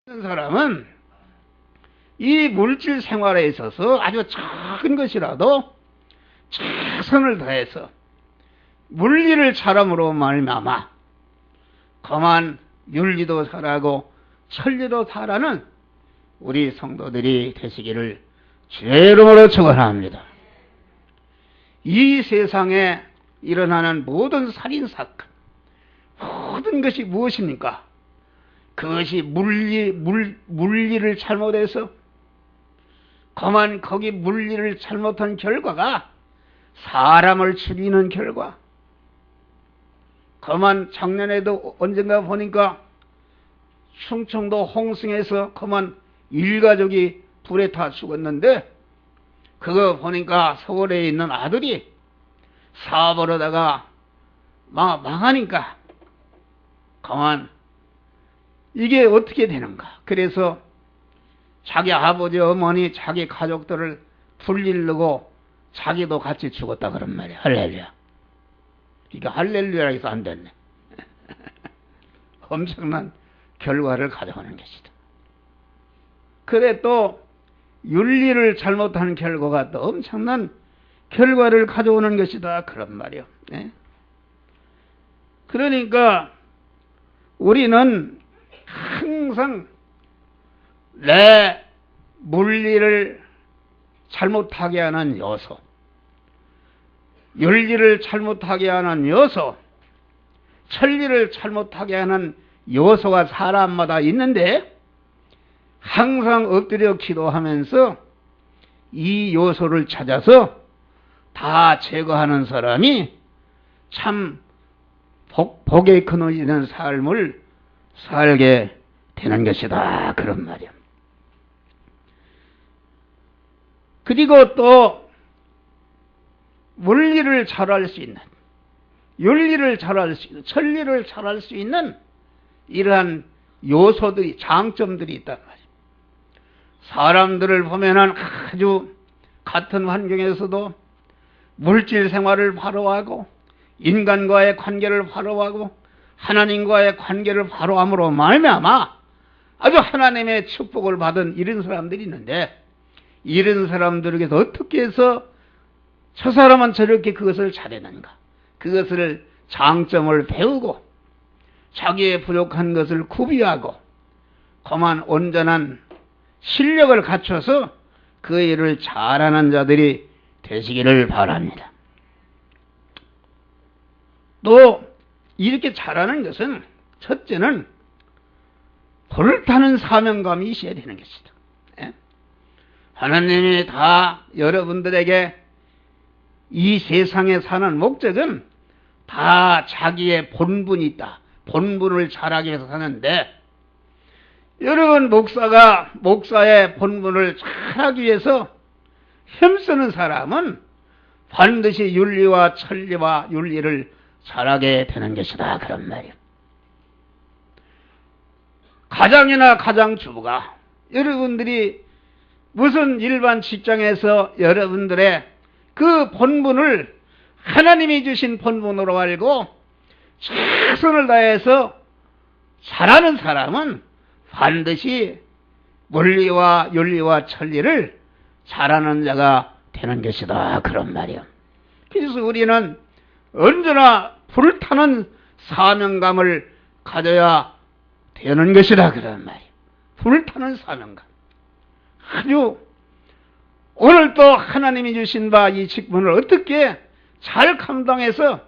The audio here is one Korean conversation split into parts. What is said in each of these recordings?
사람은 이 물질 생활에 있어서 아주 작은 것이라도 최선을 다해서 물리를 잘함으로 말미암아 그만 윤리도 잘하고 천리도 잘하는 우리 성도들이 되시기를 주의 이름으로 축원합니다. 이 세상에 일어나는 모든 살인사건, 모든 것이 무엇입니까? 그것이 물리를 잘못해서 그만 거기 물리를 잘못한 결과가 사람을 죽이는 결과. 그만 작년에도 언젠가 보니까 충청도 홍성에서 그만 일가족이 불에 타 죽었는데, 그거 보니까 서울에 있는 아들이 사업을 하다가 망하니까 그만 이게 어떻게 되는가. 그래서 자기 아버지 어머니 자기 가족들을 불리려고 자기도 같이 죽었다 그런 말이야. 할렐루야. 이게 할렐루야 해서 안 됐네. 엄청난 결과를 가져오는 것이다. 그래 또 윤리를 잘못하는 결과가 또 엄청난 결과를 가져오는 것이다 그런 말이요. 네? 그러니까 우리는 항상 내 물리를 잘못하게 하는 요소, 윤리를 잘못하게 하는 요소, 천리를 잘못하게 하는 요소가 사람마다 있는데, 항상 엎드려 기도하면서 이 요소를 찾아서 다 제거하는 사람이 참 복에 끊어지는 삶을 살게 되는 것이다 그런 말이야. 그리고 또 물리를 잘할 수 있는, 윤리를 잘할 수 있는, 천리를 잘할 수 있는 이러한 요소들이, 장점들이 있단 말이야. 사람들을 보면은 아주 같은 환경에서도 물질 생활을 바로하고 인간과의 관계를 바로하고 하나님과의 관계를 바로함으로 말미암아 아주 하나님의 축복을 받은 이런 사람들이 있는데, 이런 사람들에게서 어떻게 해서 저 사람은 저렇게 그것을 잘했는가, 그것을 장점을 배우고 자기의 부족한 것을 구비하고 그만 온전한 실력을 갖춰서 그 일을 잘하는 자들이 되시기를 바랍니다. 또 이렇게 잘하는 것은 첫째는 불타는 사명감이 있어야 되는 것이다. 하나님이 다 여러분들에게 이 세상에 사는 목적은 다 자기의 본분이 있다. 본분을 잘하기 위해서 사는데, 여러분 목사가 목사의 본분을 잘하기 위해서 힘쓰는 사람은 반드시 윤리와 천리와 윤리를 잘하게 되는 것이다 그런 말이에요. 가장이나 가장주부가 여러분들이 무슨 일반 직장에서 여러분들의 그 본분을 하나님이 주신 본분으로 알고 최선을 다해서 잘하는 사람은 반드시 물리와 윤리와 천리를 잘하는 자가 되는 것이다 그런 말이에요. 그래서 우리는 언제나 불타는 사명감을 가져야 되는 것이다 그런 말이에요. 불타는 사명감. 아주 오늘 또 하나님이 주신 바 이 직분을 어떻게 잘 감당해서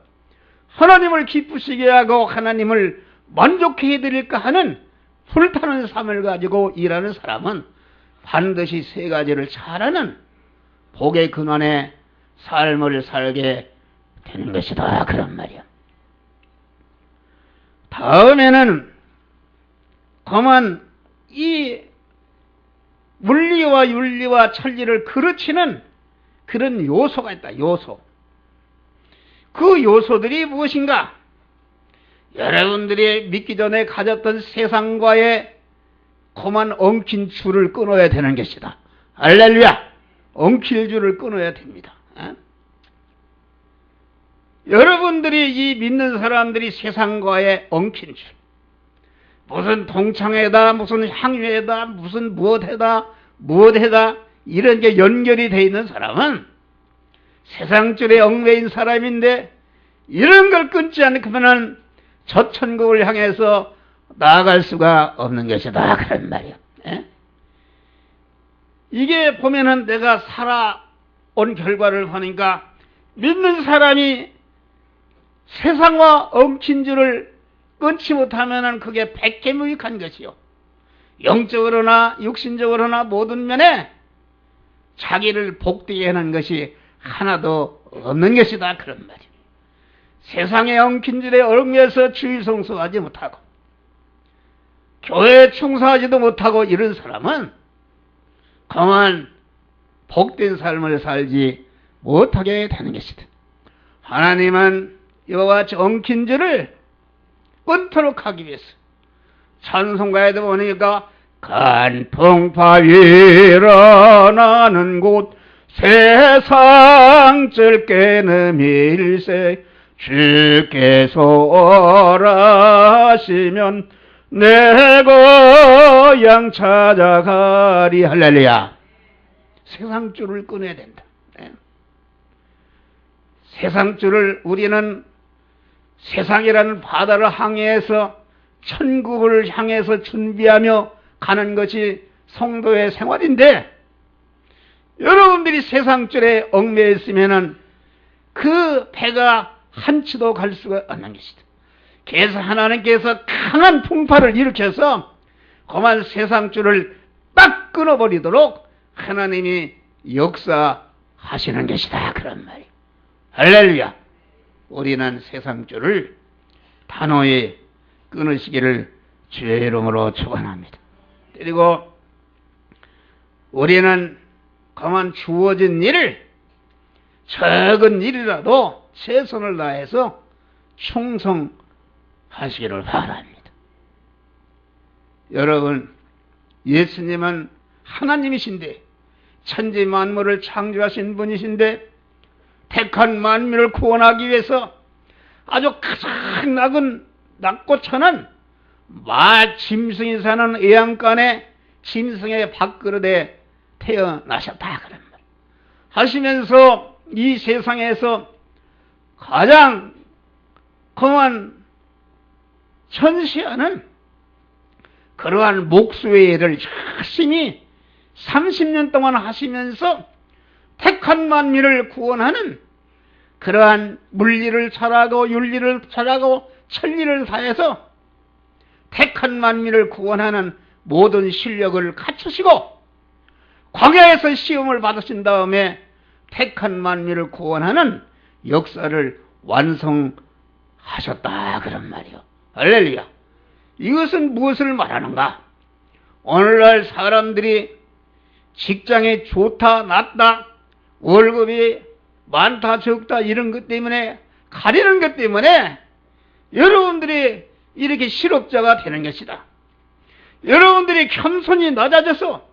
하나님을 기쁘시게 하고 하나님을 만족해 드릴까 하는 불타는 삶을 가지고 일하는 사람은 반드시 세 가지를 잘하는 복의 근원의 삶을 살게 되는 것이다 그런 말이야. 다음에는 그만 이 물리와 윤리와 천리를 그르치는 그런 요소가 있다. 요소. 그 요소들이 무엇인가? 여러분들이 믿기 전에 가졌던 세상과의 그만 엉킨 줄을 끊어야 되는 것이다. 할렐루야! 엉킬 줄을 끊어야 됩니다. 여러분들이 이 믿는 사람들이 세상과의 엉킨 줄, 무슨 동창회다, 무슨 향유회다, 무슨 무엇해다, 무엇해다, 이런 게 연결이 돼 있는 사람은 세상줄에 얽매인 사람인데, 이런 걸 끊지 않고는 저 천국을 향해서 나아갈 수가 없는 것이다, 그런 말이야. 예? 이게 보면은 내가 살아온 결과를 보니까, 믿는 사람이 세상과 엉킨 줄을 끊지 못하면은 그게 백개무익한 것이요, 영적으로나 육신적으로나 모든 면에 자기를 복되게 하는 것이 하나도 없는 것이다, 그런 말이에요. 세상의 엉킨 줄에 얽매여서 주의 성수하지 못하고 교회에 충성하지도 못하고 이런 사람은 그만 복된 삶을 살지 못하게 되는 것이다. 하나님은 이와 같이 엉킨 줄을 끊도록 하기 위해서 찬송가에도 보니까 간풍파 일어나는 곳 세상 쩔게는 일세 주께서 오라시면 내 고향 찾아가리. 할렐루야. 세상줄을 끊어야 된다. 네. 세상줄을 우리는 세상이라는 바다를 항해해서 천국을 향해서 준비하며 가는 것이 성도의 생활인데, 여러분들이 세상줄에 얽매여 있으면은 그 배가 한치도 갈 수가 없는 것이다. 그래서 하나님께서 강한 풍파를 일으켜서 그만 세상줄을 딱 끊어버리도록 하나님이 역사하시는 것이다, 그런 말이에요. 할렐루야. 우리는 세상줄을 단호히 끊으시기를 주의 이름으로 축원합니다. 그리고 우리는 그만 주어진 일을, 작은 일이라도 최선을 다해서 충성하시기를 바랍니다. 여러분, 예수님은 하나님이신데, 천지 만물을 창조하신 분이신데, 택한 만민을 구원하기 위해서 아주 가장 낮고 천한 짐승이 사는 애양간에 짐승의 밥그릇에 태어나셨다, 그런 말 하시면서 이 세상에서 가장 그만 천시하는 그러한 목수의 일을 열심히 30년 동안 하시면서 택한 만민을 구원하는 그러한 물리를 잘하고 윤리를 잘하고 천리를 다해서 택한 만민을 구원하는 모든 실력을 갖추시고 광야에서 시험을 받으신 다음에 택한 만민을 구원하는 역사를 완성하셨다, 그런 말이요. 할렐루야. 이것은 무엇을 말하는가? 오늘날 사람들이 직장이 좋다 낮다, 월급이 많다 적다 이런 것 때문에, 가리는 것 때문에 여러분들이 이렇게 실업자가 되는 것이다. 여러분들이 겸손히 낮아져서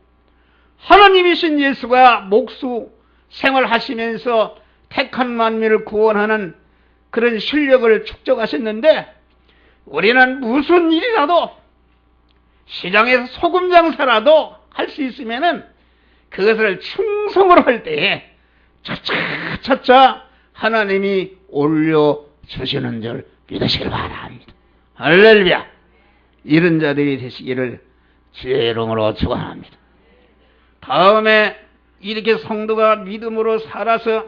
하나님이신 예수가 목수 생활하시면서 택한 만민을 구원하는 그런 실력을 축적하셨는데, 우리는 무슨 일이라도 시장에서 소금 장사라도 할 수 있으면은 그것을 충성으로 할 때에 차차 하나님이 올려주시는 줄 믿으시길 바랍니다. 할렐루야. 이런 자들이 되시기를 주의 이름으로 축원합니다. 다음에 이렇게 성도가 믿음으로 살아서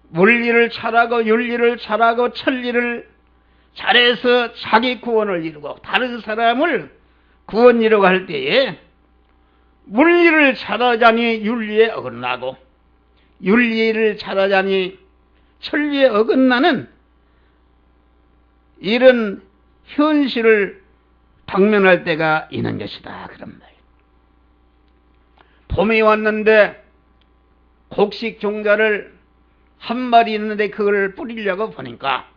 물리를 잘하고 윤리를 잘하고 천리를 잘해서 자기 구원을 이루고 다른 사람을 구원 이루고 할 때에 물리를 잘하자니 윤리에 어긋나고 윤리를 잘하자니 천리에 어긋나는 이런 현실을 당면할 때가 있는 것이다, 그런 말이에요. 봄이 왔는데 곡식 종자를 한 마리 있는데 그걸 뿌리려고 보니까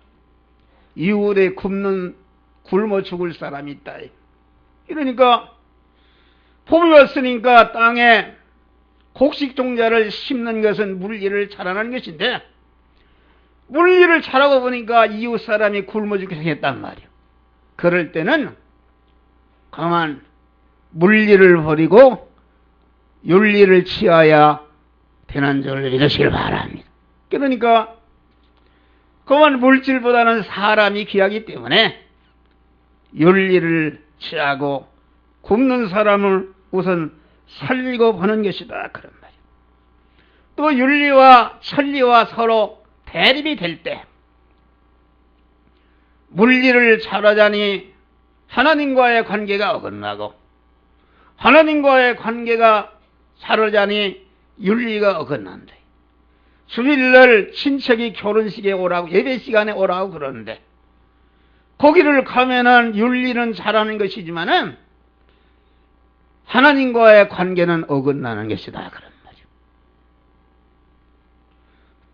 이웃에 굶어 죽을 사람이 있다. 이러니까 봄이 왔으니까 땅에 곡식 종자를 심는 것은 물일을 잘하는 것인데, 물일을 잘하고 보니까 이웃 사람이 굶어 죽게 생겼단 말이에요. 그럴 때는 그만 물리를 버리고 윤리를 취하야 되는 줄 믿으시길 바랍니다. 그러니까 그만 물질보다는 사람이 귀하기 때문에 윤리를 취하고 굶는 사람을 우선 살리고 보는 것이다, 그런 말이에요. 또 윤리와 천리와 서로 대립이 될 때 물리를 잘하자니 하나님과의 관계가 어긋나고 하나님과의 관계가 잘하자니 윤리가 어긋난다. 주일날 친척이 결혼식에 오라고 예배 시간에 오라고 그러는데 거기를 가면은 윤리는 잘하는 것이지만은 하나님과의 관계는 어긋나는 것이다, 그런 말이죠.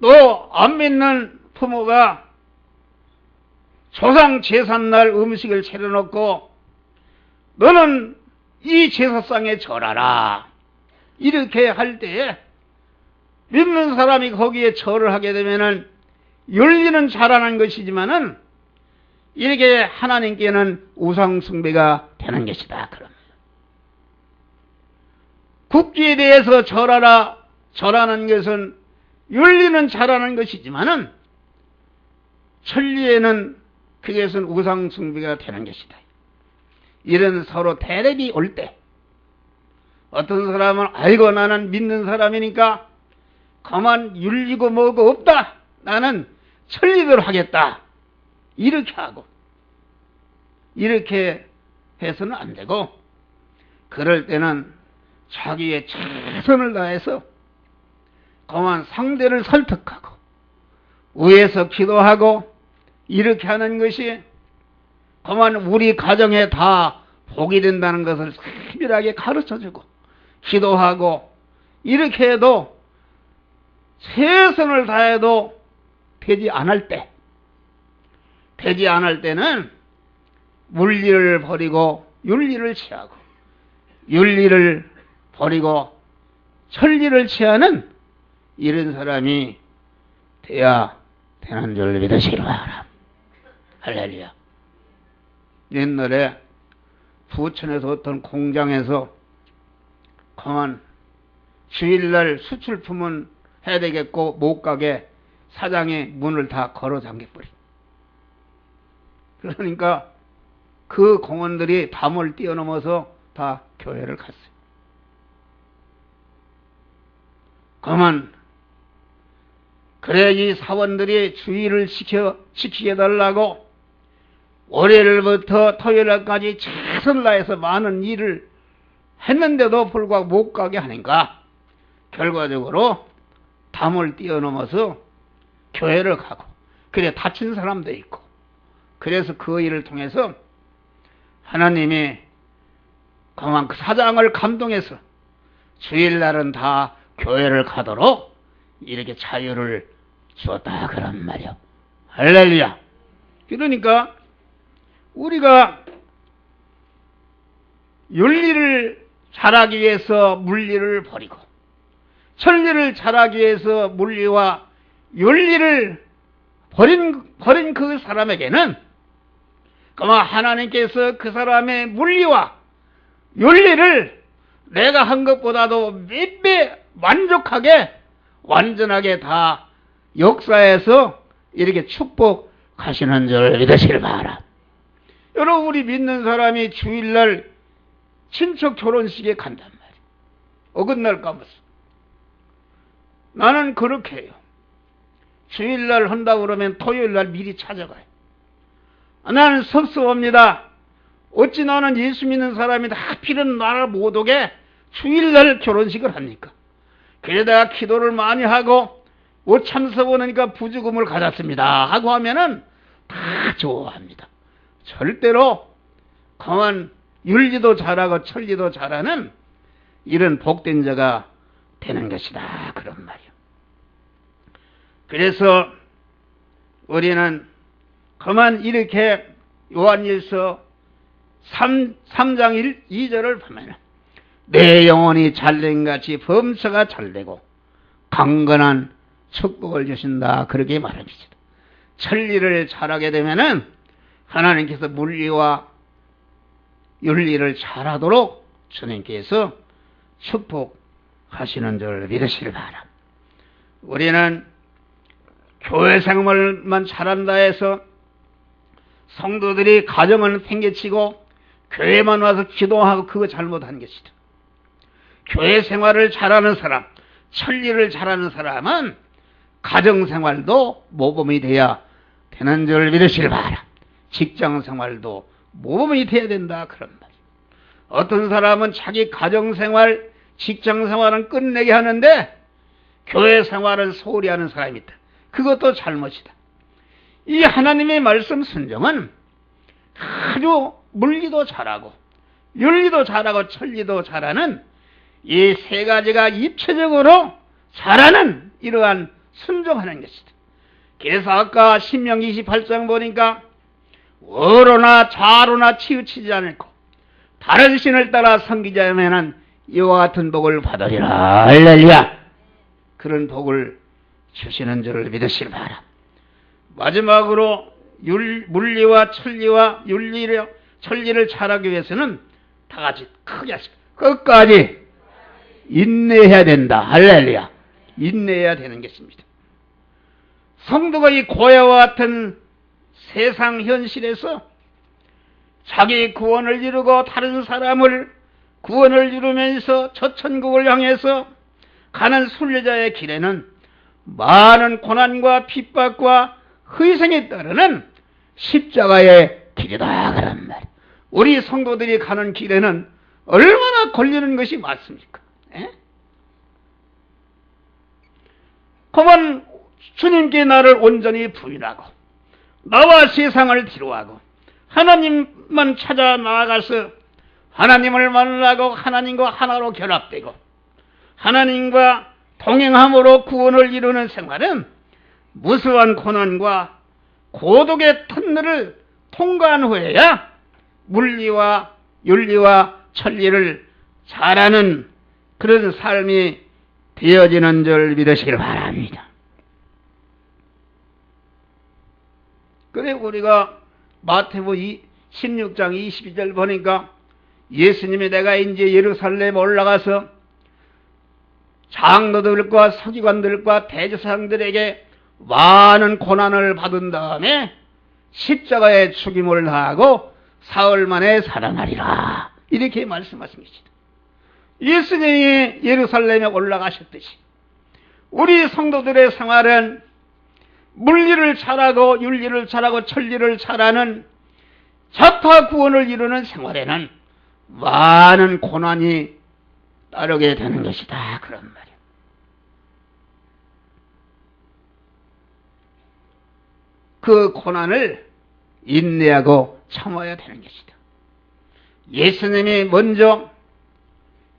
또 안 믿는 부모가 조상 제삿날 음식을 차려놓고 너는 이 제사상에 절하라 이렇게 할 때에 믿는 사람이 거기에 절을 하게 되면은 윤리는 잘하는 것이지만은 이렇게 하나님께는 우상숭배가 되는 것이다, 그럽니다. 국기에 대해서 절하는 것은 윤리는 잘하는 것이지만은 천리에는 그것은 우상숭배가 되는 것이다. 이런 서로 대립이 올 때 어떤 사람은 아이고 나는 믿는 사람이니까 가만 윤리고 뭐고 없다, 나는 천리대로 하겠다 이렇게 하고 이렇게 해서는 안 되고 그럴 때는 자기의 최선을 다해서 가만 상대를 설득하고 위에서 기도하고 이렇게 하는 것이 그만 우리 가정에 다 복이 된다는 것을 세밀하게 가르쳐주고 기도하고 이렇게 해도 최선을 다해도 되지 않을 때는 물리를 버리고 윤리를 취하고 윤리를 버리고 천리를 취하는 이런 사람이 돼야 되는 줄 믿으시길 바랍니다. 할렐루야. 옛날에 부천에서 어떤 공장에서 가만 주일날 수출품은 해야 되겠고 못 가게 사장이 문을 다 걸어 잠겨버리. 그러니까 그 공원들이 담을 뛰어넘어서 다 교회를 갔어요. 그만 그래 이 사원들이 주의를 지키게 달라고 월요일부터 토요일까지 최선을 다해서 많은 일을 했는데도 불구하고 못 가게 하니까 결과적으로 담을 뛰어넘어서 교회를 가고 그래 다친 사람도 있고 그래서 그 일을 통해서 하나님이 그만 그 사장을 감동해서 주일날은 다 교회를 가도록 이렇게 자유를 주었다 그런 말이요. 할렐루야. 그러니까 우리가 윤리를 잘하기 위해서 물리를 버리고 천리를 잘하기 위해서 물리와 윤리를 버린 그 사람에게는 그만 하나님께서 그 사람의 물리와 윤리를 내가 한 것보다도 몇 배 만족하게 완전하게 다 역사에서 이렇게 축복하시는 줄 믿으시길 바라. 여러분 우리 믿는 사람이 주일날 친척 결혼식에 간단 말이에요. 어긋날까 무슨. 나는 그렇게 해요. 주일날 한다고 그러면 토요일날 미리 찾아가요. 나는 섭섭합니다. 어찌 나는 예수 믿는 사람이 하필은 나를 못 오게 주일날 결혼식을 합니까? 그러다가 기도를 많이 하고 못 참석하니까 부주금을 가졌습니다 하고 하면은 다 좋아합니다. 절대로 강한 윤리도 잘하고 천리도 잘하는 이런 복된 자가 되는 것이다 그런 말이요. 그래서 우리는 그만 이렇게 요한일서 3장 2절을 보면 내 영혼이 잘된같이 범사가 잘되고 강건한 축복을 주신다 그렇게 말합니다. 천리를 잘하게 되면은 하나님께서 물리와 윤리를 잘하도록 주님께서 축복하시는 줄 믿으시길 바랍니다. 우리는 교회 생활만 잘한다 해서 성도들이 가정은 팽개치고 교회만 와서 기도하고 그거 잘못한 것이다. 교회 생활을 잘하는 사람, 천리를 잘하는 사람은 가정 생활도 모범이 돼야 되는 줄 믿으시길 바랍니다. 직장 생활도 모범이 돼야 된다 그런 말이에요. 어떤 사람은 자기 가정 생활, 직장 생활은 끝내게 하는데 교회 생활은 소홀히 하는 사람이 있다. 그것도 잘못이다. 이 하나님의 말씀 순종은 아주 물리도 잘하고 윤리도 잘하고 천리도 잘하는 이 세 가지가 입체적으로 잘하는 이러한 순종하는 것이다. 그래서 아까 신명기 28장 보니까 어로나 좌로나 치우치지 않고 다른 신을 따라 섬기지 않으면 이와 같은 복을 받으리라. 할렐루야. 그런 복을 주시는 줄을 믿으시길 바랍니다. 마지막으로 물리와 천리와 윤리를 천리를 잘하기 위해서는 다 같이 크게 하시고 끝까지 인내해야 된다. 할렐루야. 인내해야 되는 것입니다. 성도가 이 고해와 같은 세상 현실에서 자기 구원을 이루고 다른 사람을 구원을 이루면서 저천국을 향해서 가는 순례자의 길에는 많은 고난과 핍박과 희생에 따르는 십자가의 길이다 그런 말. 우리 성도들이 가는 길에는 얼마나 걸리는 것이 많습니까? 그만 주님께 나를 온전히 부인하고 나와 세상을 뒤로하고 하나님만 찾아 나아가서 하나님을 만나고 하나님과 하나로 결합되고 하나님과 동행함으로 구원을 이루는 생활은 무수한 고난과 고독의 터널을 통과한 후에야 물리와 윤리와 천리를 잘하는 그런 삶이 되어지는 줄 믿으시길 바랍니다. 그래 우리가 마태복음 16장 22절 보니까 예수님이 내가 이제 예루살렘에 올라가서 장로들과 서기관들과 대제사장들에게 많은 고난을 받은 다음에 십자가에 죽임을 당하고 사흘 만에 살아나리라. 이렇게 말씀하신 것이다. 예수님이 예루살렘에 올라가셨듯이 우리 성도들의 생활은 물리를 잘하고 윤리를 잘하고 천리를 잘하는 자타 구원을 이루는 생활에는 많은 고난이 따르게 되는 것이다. 그런 말이에요. 그 고난을 인내하고 참아야 되는 것이다. 예수님이 먼저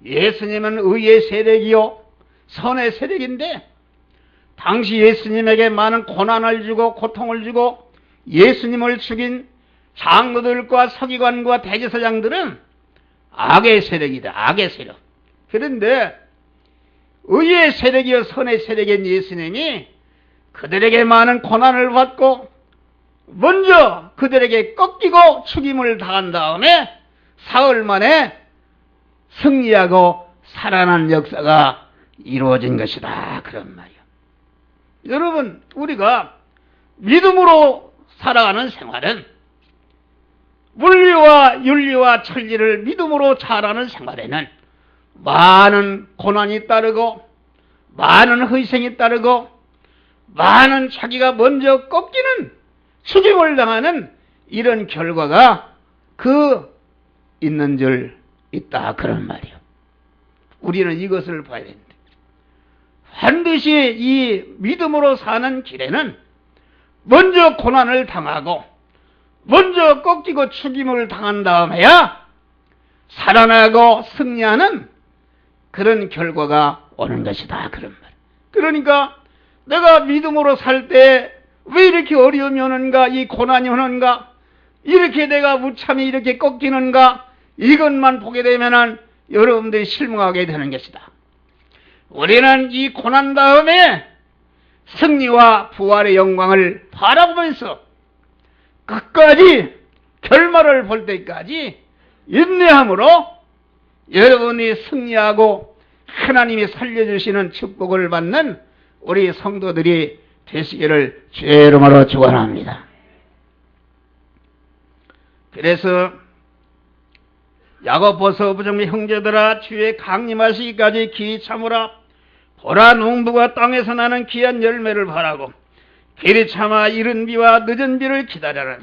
예수님은 의의 세력이요 선의 세력인데 당시 예수님에게 많은 고난을 주고 고통을 주고 예수님을 죽인 장로들과 서기관과 대제사장들은 악의 세력이다. 악의 세력. 그런데 의의 세력이요 선의 세력인 예수님이 그들에게 많은 고난을 받고 먼저 그들에게 꺾이고 죽임을 당한 다음에 사흘 만에 승리하고 살아난 역사가 이루어진 것이다. 그런 말이요. 여러분 우리가 믿음으로 살아가는 생활은 물리와 윤리와 천리를 믿음으로 잘하는 생활에는 많은 고난이 따르고 많은 희생이 따르고 많은 자기가 먼저 꺾이는 죽임을 당하는 이런 결과가 있는 줄 있다. 그런 말이요. 우리는 이것을 봐야 됩니다. 반드시 이 믿음으로 사는 길에는 먼저 고난을 당하고 먼저 꺾이고 죽임을 당한 다음에야 살아나고 승리하는 그런 결과가 오는 것이다. 그런 말. 그러니까 내가 믿음으로 살 때 왜 이렇게 어려움이 오는가, 이 고난이 오는가, 이렇게 내가 무참히 이렇게 꺾이는가, 이것만 보게 되면은 여러분들이 실망하게 되는 것이다. 우리는 이 고난 다음에 승리와 부활의 영광을 바라보면서 끝까지 결말을 볼 때까지 인내함으로 여러분이 승리하고 하나님이 살려주시는 축복을 받는 우리 성도들이 되시기를 주의 이름으로 축원합니다. 그래서 야고보서 부정미 형제들아 주의 강림하시기까지 기 참으라. 보라 농부가 땅에서 나는 귀한 열매를 바라고 길이 참아 이른 비와 늦은 비를 기다려라.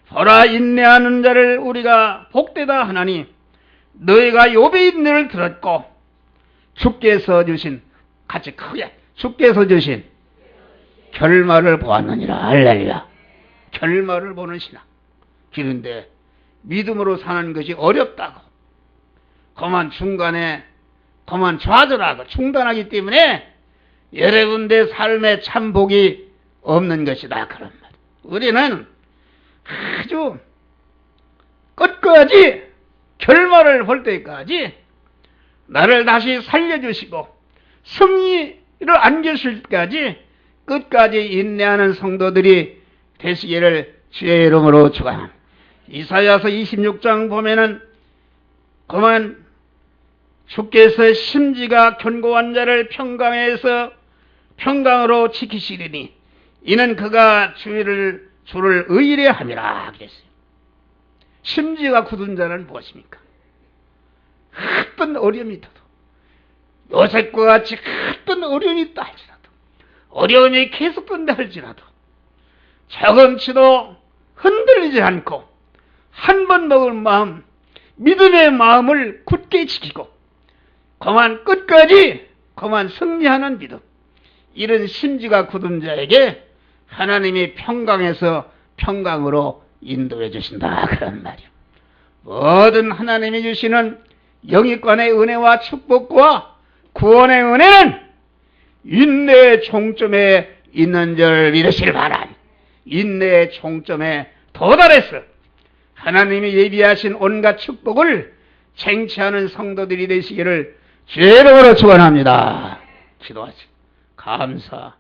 보라 인내하는 자를 우리가 복되다 하나니 너희가 욥의 인내를 들었고 주께서 주신 같이 크게 주께서 주신 결말을 보았느니라. 할렐루야. 결말을 보는 신앙. 그런데 믿음으로 사는 것이 어렵다고 그만 중간에 그만 좌절하고 중단하기 때문에 여러분들 삶에 참 복이 없는 것이다. 그런 말. 우리는 아주 끝까지 결말을 볼 때까지 나를 다시 살려주시고 승리를 안겨주실 때까지 끝까지 인내하는 성도들이 되시기를 주의 이름으로 축원합니다. 이사야서 26장 보면은 그만 주께서 심지가 견고한 자를 평강에서 평강으로 지키시리니 이는 그가 주를 의뢰 함이라 그랬어요. 심지가 굳은 자는 무엇입니까? 어떤 어려움이 있어도 요셉과 같이 어떤 어려움이 있다 할지라도 어려움이 계속된다 할지라도 조금치도 흔들리지 않고 한 번 먹은 마음 믿음의 마음을 굳게 지키고 그만 끝까지 그만 승리하는 믿음, 이런 심지가 굳은 자에게 하나님이 평강에서 평강으로 인도해 주신다. 그런 말이요. 모든 하나님이 주시는 영이권의 은혜와 축복과 구원의 은혜는 인내의 종점에 있는 줄 믿으시길 바랍니다. 인내의 종점에 도달해서 하나님이 예비하신 온갖 축복을 쟁취하는 성도들이 되시기를 주의 이름으로 축원합니다. 기도하시고 감사.